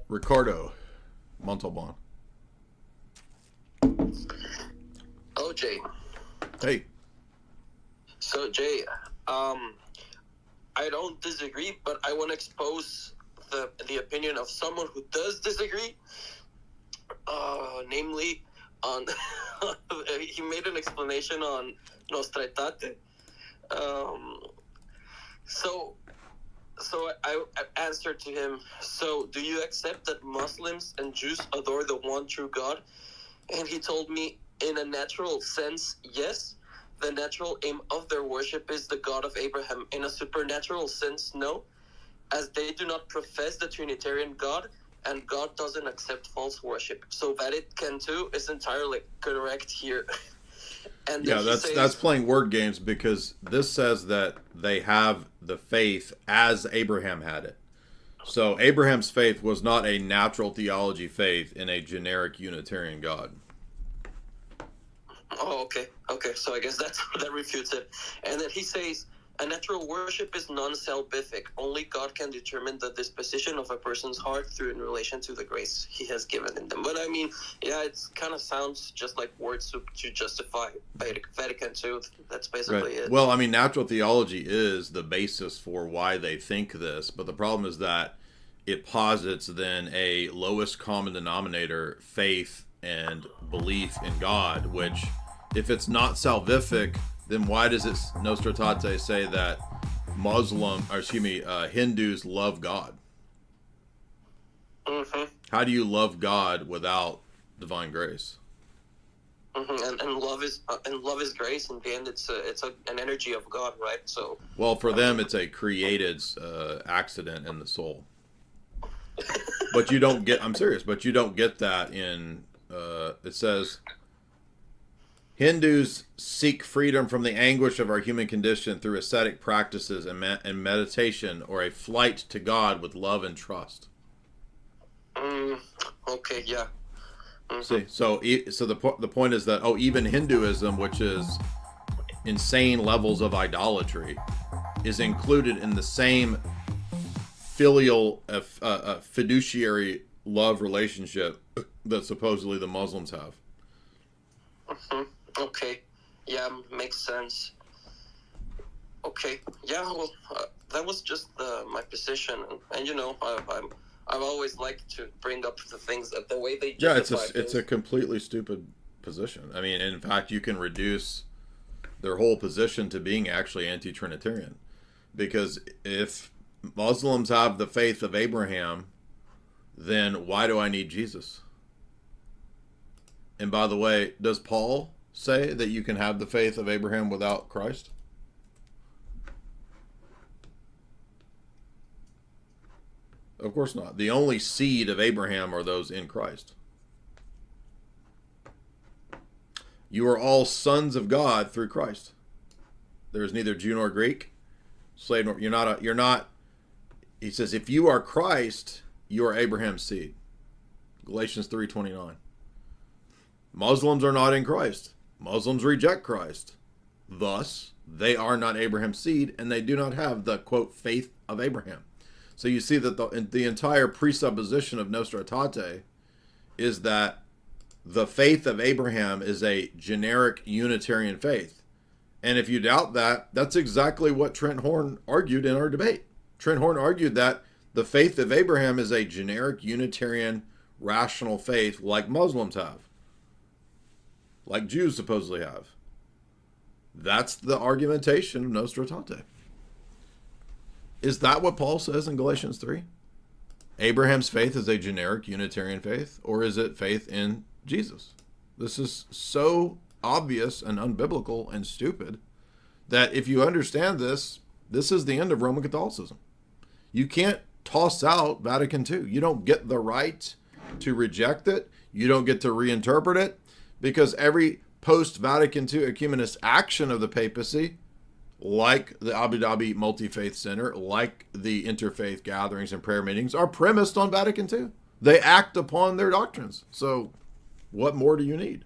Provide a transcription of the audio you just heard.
Ricardo Montalban. Oh, Jay. Hey. So, Jay, I don't disagree, but I want to expose the opinion of someone who does disagree. Namely, on he made an explanation on Nostra Aetate. So I answered to him, so do you accept that Muslims and Jews adore the one true God? And he told me, in a natural sense, yes. The natural aim of their worship is the God of Abraham. In a supernatural sense, no, as they do not profess the Trinitarian God, and God doesn't accept false worship. So Vatican II is entirely correct here. And Yeah, that's playing word games, because this says that they have the faith as Abraham had it. So Abraham's faith was not a natural theology faith in a generic Unitarian God. Oh, okay. So I guess that refutes it. And then he says, a natural worship is non-salvific. Only God can determine the disposition of a person's heart through in relation to the grace he has given in them. But I mean, yeah, it kind of sounds just like words to justify Vatican II. That's basically it. Well, I mean, natural theology is the basis for why they think this, but the problem is that it posits then a lowest common denominator faith and belief in God, which, if it's not salvific, then why does it Nostra Aetate say that Hindus love God? Mm-hmm. How do you love God without divine grace? Mm-hmm. And love is grace. In the end, it's an energy of God, right? So, well, for them, it's a created accident in the soul. But you don't get. I'm serious. But you don't get that in. It says, Hindus seek freedom from the anguish of our human condition through ascetic practices and meditation, or a flight to God with love and trust. Okay, yeah. Mm-hmm. See, so the point is that even Hinduism, which is insane levels of idolatry, is included in the same filial fiduciary love relationship that supposedly the Muslims have. Mm-hmm. Okay, yeah, makes sense. Okay, yeah, well, that was just my position, and you know, I've always liked to bring up the things that the way they justify things. It's a completely stupid position. I mean, in fact, you can reduce their whole position to being actually anti-Trinitarian, because if Muslims have the faith of Abraham, then why do I need Jesus? And by the way, does Paul say that you can have the faith of Abraham without Christ? Of course not. The only seed of Abraham are those in Christ. You are all sons of God through Christ. There is neither Jew nor Greek, slave nor you're not. He says, if you are Christ, you are Abraham's seed. Galatians 3:29. Muslims are not in Christ. Muslims reject Christ. Thus, they are not Abraham's seed, and they do not have the, quote, faith of Abraham. So you see that the entire presupposition of Nostra Aetate is that the faith of Abraham is a generic Unitarian faith. And if you doubt that, that's exactly what Trent Horn argued in our debate. Trent Horn argued that the faith of Abraham is a generic Unitarian rational faith like Muslims have, like Jews supposedly have. That's the argumentation of Nostra Aetate. Is that what Paul says in Galatians 3? Abraham's faith is a generic Unitarian faith, or is it faith in Jesus? This is so obvious and unbiblical and stupid that if you understand this, this is the end of Roman Catholicism. You can't toss out Vatican II. You don't get the right to reject it. You don't get to reinterpret it, because every post-Vatican II ecumenist action of the papacy, like the Abu Dhabi Multi-Faith Center, like the interfaith gatherings and prayer meetings, are premised on Vatican II. They act upon their doctrines. So what more do you need?